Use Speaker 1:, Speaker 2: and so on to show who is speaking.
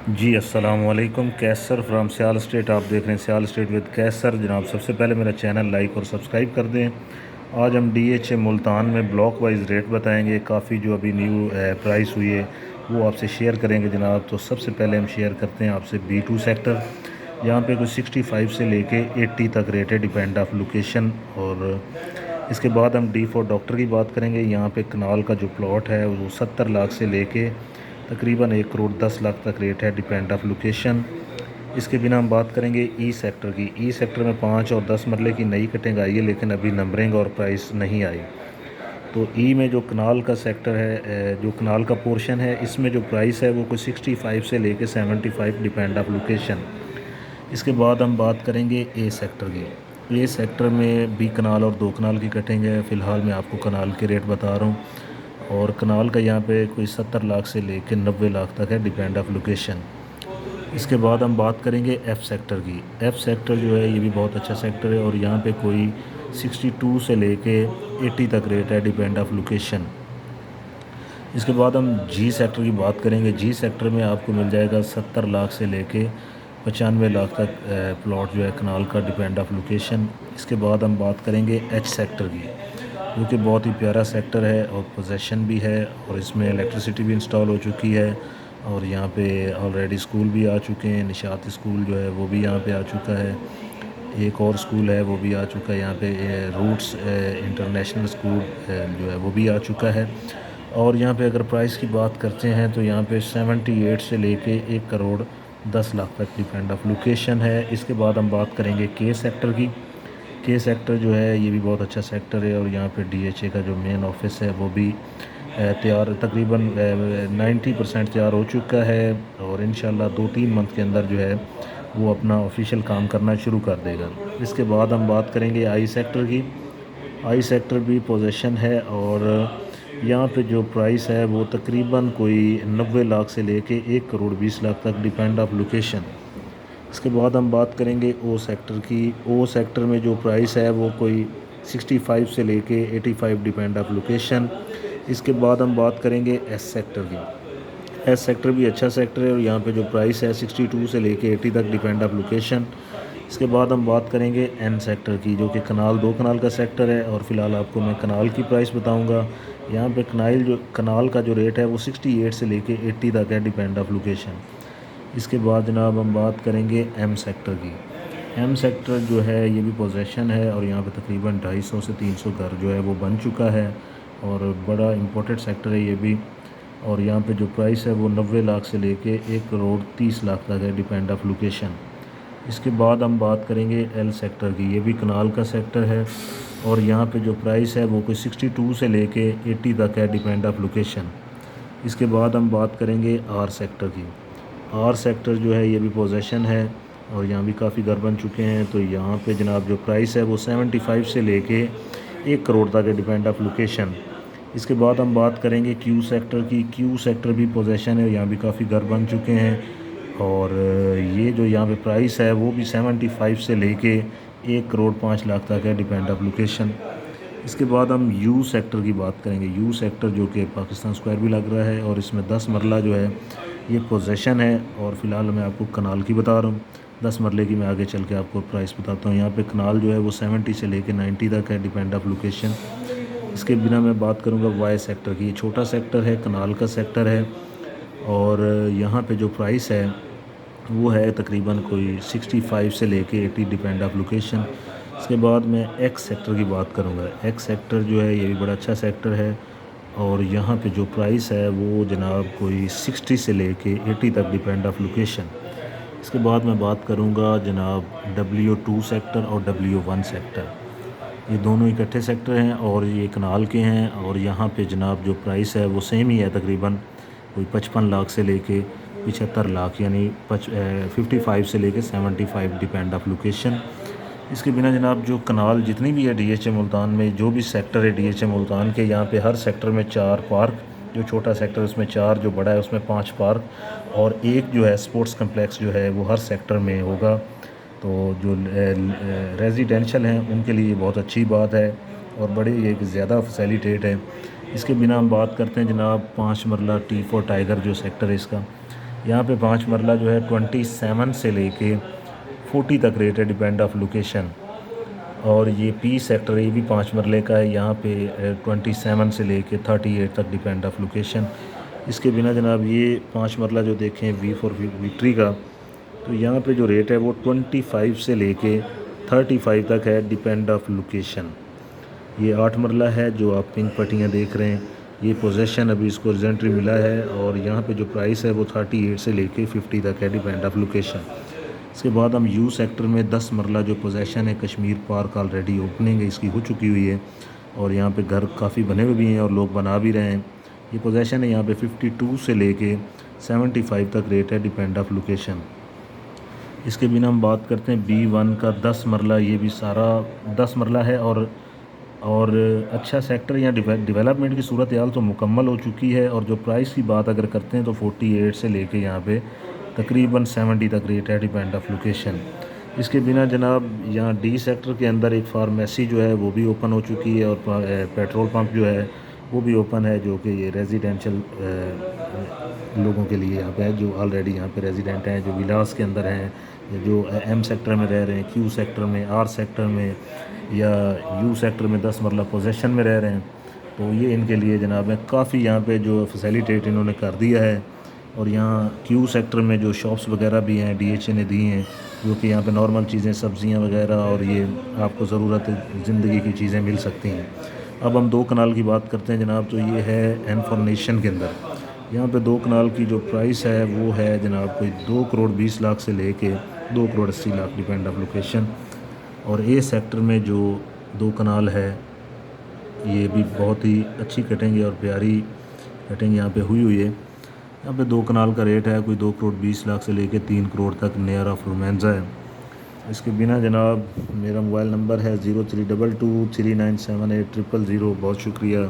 Speaker 1: जी अस्सलाम वालेकुम। कैसर from Siyal state, आप देख रहे हैं सियाल स्टेट विद कैसर। जनाब, सबसे पहले मेरा चैनल लाइक और सब्सक्राइब कर दें। आज हम डीएचए मुल्तान में ब्लॉक वाइज रेट बताएंगे। काफ़ी जो अभी न्यू प्राइस हुई है वो आपसे शेयर करेंगे जनाब। तो सबसे पहले हम शेयर करते हैं आपसे B2 सेक्टर। यहाँ पे कुछ 65 से लेके 80 तक रेट है, डिपेंड ऑफ लोकेशन। और इसके बाद हम D4 डॉक्टर की बात करेंगे। यहाँ पे कनाल का जो प्लॉट है वो 70 लाख से लेके तकरीबन 1 करोड़ 10 लाख तक रेट है, डिपेंड ऑफ लोकेशन। इसके बिना हम बात करेंगे ई सेक्टर की। ई सेक्टर में 5 और 10 मरले की नई कटिंग आई है, लेकिन अभी नंबरिंग और प्राइस नहीं आई। तो ई में जो कनाल का सेक्टर है, जो कनाल का पोर्शन है, इसमें जो प्राइस है वो कोई 65 से लेके 75, डिपेंड ऑफ लोकेशन। इसके बाद हम बात करेंगे ए सेक्टर की। ए सेक्टर में भी कनाल और 2 कनाल की कटिंग है। फ़िलहाल मैं आपको कनाल के रेट बता रहा हूँ। और कनाल का यहाँ पे कोई 70 लाख से लेकर 90 लाख तक है, डिपेंड ऑफ लोकेशन। इसके बाद हम बात करेंगे एफ़ सेक्टर की। एफ़ सेक्टर जो है ये भी बहुत अच्छा सेक्टर है, और यहाँ पे कोई 62 से लेके 80 तक रेट है, डिपेंड ऑफ लोकेशन। इसके बाद हम जी सेक्टर की बात करेंगे। जी सेक्टर में आपको मिल जाएगा 70 लाख से लेके 95 लाख तक प्लॉट जो है कनाल का, डिपेंड ऑफ लोकेशन। इसके बाद हम बात करेंगे एच सेक्टर की, जो कि बहुत ही प्यारा सेक्टर है और पोजेसन भी है, और इसमें इलेक्ट्रिसिटी भी इंस्टॉल हो चुकी है। और यहाँ पे ऑलरेडी स्कूल भी आ चुके हैं। निशात स्कूल जो है वो भी यहाँ पे आ चुका है। एक और स्कूल है वो भी आ चुका है यहाँ पे, रूट्स इंटरनेशनल स्कूल जो है वो भी आ चुका है। और यहाँ पे अगर प्राइस की बात करते हैं तो यहाँ पे 78 से लेके 1 करोड़ 10 लाख तक, डिपेंड ऑफ लोकेशन है। इसके बाद हम बात करेंगे के सेक्टर की। के सेक्टर जो है ये भी बहुत अच्छा सेक्टर है, और यहाँ पे डीएचए का जो मेन ऑफिस है वो भी तैयार, तकरीबन 90% तैयार हो चुका है। और इंशाल्लाह 2-3 मंथ के अंदर जो है वो अपना ऑफिशियल काम करना शुरू कर देगा। इसके बाद हम बात करेंगे आई सेक्टर की। आई सेक्टर भी पोजीशन है, और यहाँ पे जो प्राइस है वो तकरीबन कोई 90 लाख से लेके 1 करोड़ 20 लाख तक, डिपेंड ऑफ लोकेशन। इसके बाद हम बात करेंगे ओ सेक्टर की। ओ सेक्टर में जो प्राइस है वो कोई 65 से लेके 85, डिपेंड ऑफ लोकेशन। इसके बाद हम बात करेंगे एस सेक्टर की। एस सेक्टर भी अच्छा सेक्टर है, और यहाँ पे जो प्राइस है 62 से लेके 80 तक, डिपेंड ऑफ लोकेशन। इसके बाद हम बात करेंगे एन सेक्टर की, जो कि कनाल 2 कनाल का सेक्टर है। और फ़िलहाल आपको मैं कनाल की प्राइस बताऊंगा। यहाँ पे कनाल का जो रेट है वो 68 से लेके 80 तक है, डिपेंड ऑफ लोकेशन। इसके बाद जनाब हम बात करेंगे एम सेक्टर की। एम सेक्टर जो है ये भी पोजेसन है, और यहाँ पे तकरीबन 250 से 300 घर जो है वो बन चुका है, और बड़ा इम्पोर्टेंट सेक्टर है ये भी। और यहाँ पे जो प्राइस है वो 90 लाख से लेके 1 करोड़ 30 लाख तक है, डिपेंड ऑफ लोकेशन। इसके बाद हम बात करेंगे एल सेक्टर की। ये भी कनाल का सेक्टर है, और यहाँ पे जो प्राइस है वो कोई 62 से लेके 80 तक है, डिपेंड ऑफ लोकेशन। इसके बाद हम बात करेंगे आर सेक्टर की। आर सेक्टर जो है ये भी पोजेसन है, और यहाँ भी काफ़ी घर बन चुके हैं। तो यहाँ पे जनाब जो प्राइस है वो 75 से लेके 1 करोड़ तक है, डिपेंड ऑफ लोकेशन। इसके बाद हम बात करेंगे क्यू सेक्टर की। क्यू सेक्टर भी पोजेसन है, यहाँ भी काफ़ी घर बन चुके हैं। और ये जो यहाँ पे प्राइस है वो भी 75 से लेके 1 करोड़ 5 लाख तक है, डिपेंड ऑफ लोकेशन। इसके बाद हम यू सेक्टर की बात करेंगे। यू सेक्टर जो कि पाकिस्तान स्क्वायर भी लग रहा है, और इसमें 10 मरला जो है ये पोजेसन है। और फ़िलहाल मैं आपको कनाल की बता रहा हूँ। 10 मरले की मैं आगे चल के आपको प्राइस बताता हूँ। यहाँ पे कनाल जो है वो 70 से लेके 90 तक है, डिपेंड ऑफ लोकेशन। इसके बिना मैं बात करूँगा वाई सेक्टर की। ये छोटा सेक्टर है, कनाल का सेक्टर है, और यहाँ पे जो प्राइस है वो है तकरीबन कोई 65 से लेके 80, डिपेंड ऑफ लोकेशन। इसके बाद मैं एक्स सेक्टर की बात करूँगा। एक्स सेक्टर जो है ये भी बड़ा अच्छा सेक्टर है, और यहाँ पे जो प्राइस है वो जनाब कोई 60 से लेके 80 तक, डिपेंड ऑफ लोकेशन। इसके बाद मैं बात करूँगा जनाब W2 सेक्टर और W1 सेक्टर। ये दोनों इकट्ठे सेक्टर हैं, और ये कनाल के हैं। और यहाँ पे जनाब जो प्राइस है वो सेम ही है, तकरीबन कोई 55 लाख से लेके 75 लाख, यानी 55 से लेके 75, डिपेंड ऑफ लोकेशन। इसके बिना जनाब जो कनाल जितनी भी है डीएचए मुल्तान में, जो भी सेक्टर है डीएचए मुल्तान के, यहाँ पे हर सेक्टर में 4 पार्क, जो छोटा सेक्टर है उसमें 4, जो बड़ा है उसमें 5 पार्क, और एक जो है स्पोर्ट्स कम्प्लेक्स जो है वो हर सेक्टर में होगा। तो जो रेजिडेंशल हैं उनके लिए बहुत अच्छी बात है, और बड़े एक ज़्यादा फैसिलिटेट है। इसके बिना हम बात करते हैं जनाब 5 मरला T4 टाइगर जो सेक्टर है इसका। यहाँ पे 5 मरला जो है 27 से लेके 40 तक रेट है, डिपेंड ऑफ लोकेशन। और ये पी सेक्टर ये भी 5 मरले का है, यहाँ पे 27 से लेके 38 तक डिपेंड ऑफ लोकेशन। इसके बिना जनाब ये 5 मरला जो देखें वी फॉर विक्ट्री का, तो यहाँ पे जो रेट है वो 25 से लेके 35 तक है, डिपेंड ऑफ लोकेशन। ये 8 मरला है जो आप पिंक पट्टियाँ देख रहे हैं, ये पोजेसन अभी इसको रिजेंट्री मिला है और यहाँ पे जो प्राइस है वो 38 से लेके 50 तक है, डिपेंड ऑफ लोकेशन। इसके बाद हम यू सेक्टर में 10 मरला जो पोजेसन है, कश्मीर पार्क ऑलरेडी ओपनिंग है इसकी हो चुकी हुई है और यहाँ पे घर काफ़ी बने हुए भी हैं और लोग बना भी रहे हैं। ये पोजेसन है यहाँ पे 52 से लेके 75 तक रेट है, डिपेंड ऑफ लोकेशन। इसके बिना हम बात करते हैं B1 का 10 मरला, ये भी सारा 10 मरला है और अच्छा सेक्टर या डेवलपमेंट की सूरत हाल तो मुकम्मल हो चुकी है। और जो प्राइस की बात अगर करते हैं तो 48 से लेके यहाँ पे तकरीबन 70 तक रेट है, डिपेंड ऑफ लोकेशन। इसके बिना जनाब यहाँ डी सेक्टर के अंदर एक फार्मेसी जो है वो भी ओपन हो चुकी है और पेट्रोल पंप जो है वो भी ओपन है, जो कि ये रेजिडेंशियल लोगों के लिए यहाँ पे है, जो ऑलरेडी यहाँ पे रेजिडेंट हैं, जो विलास के अंदर हैं, जो एम सेक्टर में रह रहे हैं, क्यू सेक्टर में, आर सेक्टर में या यू सेक्टर में 10 मरला पोजेसन में रह रहे हैं। तो ये इनके लिए जनाब है काफ़ी यहाँ पे जो फैसिलिटेट इन्होंने कर दिया है। और यहाँ क्यू सेक्टर में जो शॉप्स वगैरह भी हैं DHA ने दी हैं, जो कि यहाँ पे नॉर्मल चीज़ें सब्ज़ियाँ वगैरह और ये आपको ज़रूरत ज़िंदगी की चीज़ें मिल सकती हैं। अब हम 2 कनाल की बात करते हैं जनाब, तो ये है इन्फॉर्मेशन के अंदर। यहाँ पे 2 कनाल की जो प्राइस है वो है जनाब कोई 2 करोड़ 20 लाख से लेके 2 crore 80 lakh, depend of location. और ए सेक्टर में जो 2 कनाल है ये भी बहुत ही अच्छी कटिंग है और प्यारी कटिंग यहाँ पे हुई है। यहाँ पे 2 कनाल का रेट है कोई 2 करोड़ 20 लाख से लेके 3 करोड़ तक, नियर ऑफ रोमांजा है। इसके बिना जनाब मेरा मोबाइल नंबर है 0322 3978 000। बहुत शुक्रिया।